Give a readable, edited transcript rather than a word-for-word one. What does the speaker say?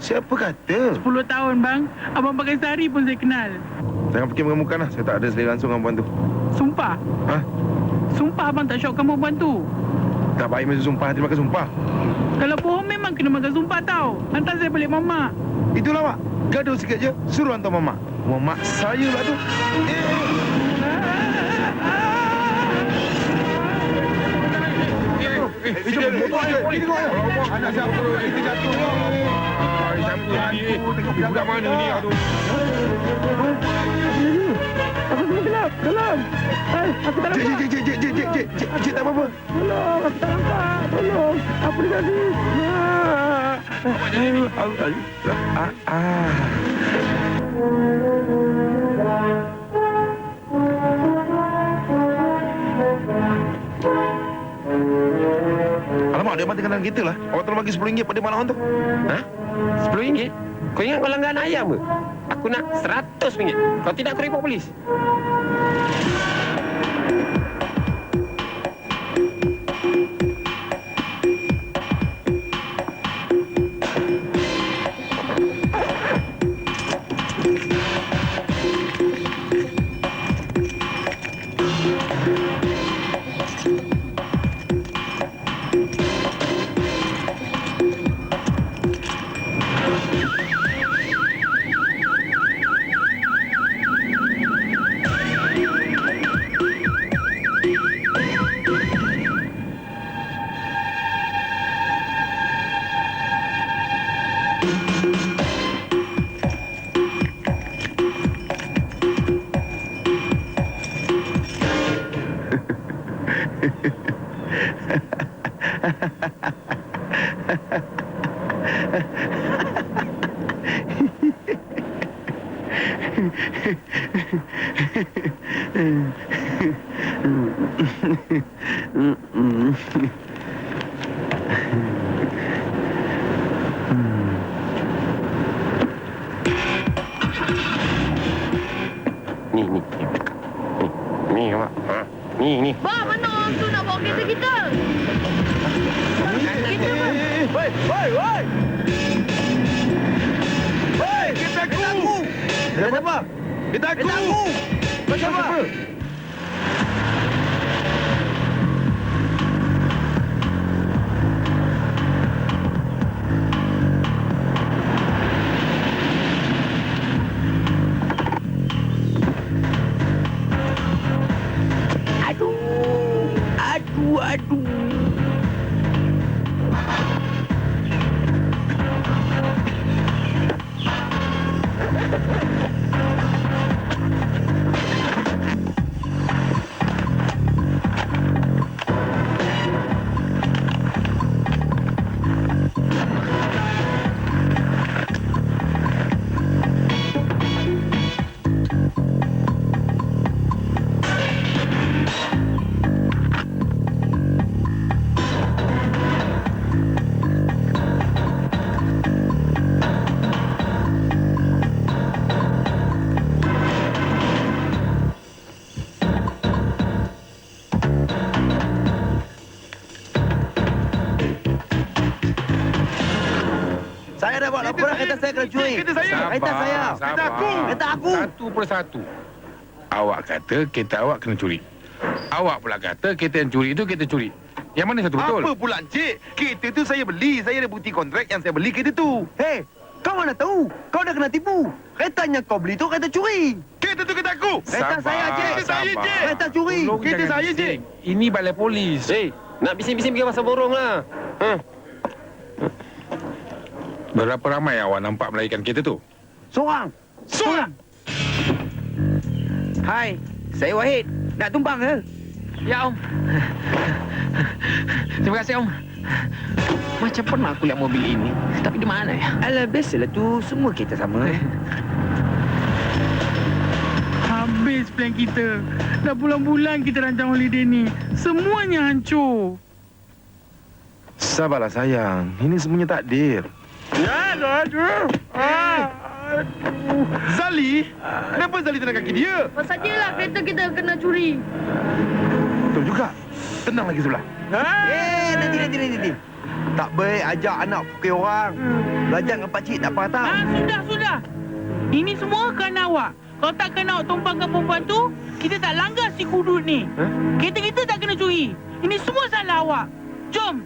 Siapa kata? 10 tahun, bang. Abang pakai sehari pun saya kenal. Jangan fikir mengemukan lah. Saya tak ada selera langsung dengan perempuan tu. Sumpah. Ha? Sumpah abang tak syokkan perempuan tu. Tak baik macam sumpah. Terima kasih sumpah. Kalau bohong memang kena makan sumpah tau. Hantar saya balik mamak. Itulah, Mak. Gaduh sikit je. Suruh hantar mamak. Mamak saya pula tu. Jom, motor je. Ini kau. Anak siapa? Kita jatuh ni. Siapa ni? Budak mana ni? Aduh. Aku semua gelap. Dalam. Aku tak nampak. Cik, tak apa-apa. Tolong. Aku tak nampak. Tolong. Apa dia tadi? Alamak, dia mati kenal kita lah. Awak tolong bagi RM10 pada mana orang tu? Ha? RM10? Kau ingat kau langgan ayam ke? Aku nak RM100. Kalau tidak, aku report polis. Ni. Bang, mana orang tu nak bawa kereta kita? Kereta apa? Hei, kereta aku! Kereta apa? Kereta aku! Macam apa? Aduh. Saya dah buat laporan kereta saya kena curi. Kereta saya. Kereta saya. Kereta aku. Kereta aku. Satu persatu. Awak kata kereta awak kena curi. Awak pula kata kereta yang curi itu kereta curi. Yang mana satu betul? Apa pula, Encik? Kereta tu saya beli. Saya ada bukti kontrak yang saya beli kereta tu. Hei, kau mana tahu? Kau dah kena tipu. Keretanya kau beli tu kereta curi. Kereta tu kereta aku. Kereta saya, Cik. Kereta saya, Cik. Kereta curi. Tolong Kereta jangan saya, bising. Ini balai polis. Nak bising-bising bikin pasal borong lah. Berapa ramai awak nampak melarikan kereta tu? Seorang. Hai, saya Wahid. Nak tumbang ke? Ya, Om. Terima kasih, Om. Macam pernah aku lihat mobil ini. Tapi di mana ya? Alah, biasalah tu. Semua kita sama. Habis plan kita. Dah bulan-bulan kita rancang holiday ni. Semuanya hancur. Sabarlah, sayang. Ini semuanya takdir. Aduh. Zali? Kenapa Zali tenang kaki dia? Pasal dia lah kereta kita kena curi. Betul juga. Tenang lagi sebelah. Nanti. Tak baik ajak anak pukul orang. Belajar dengan pakcik tak patah. Sudah. Ini semua kerana awak. Kalau tak kena awak tumpangkan perempuan tu, kita tak langgar si hudud ni. Kereta kita tak kena curi. Ini semua salah awak. Jom,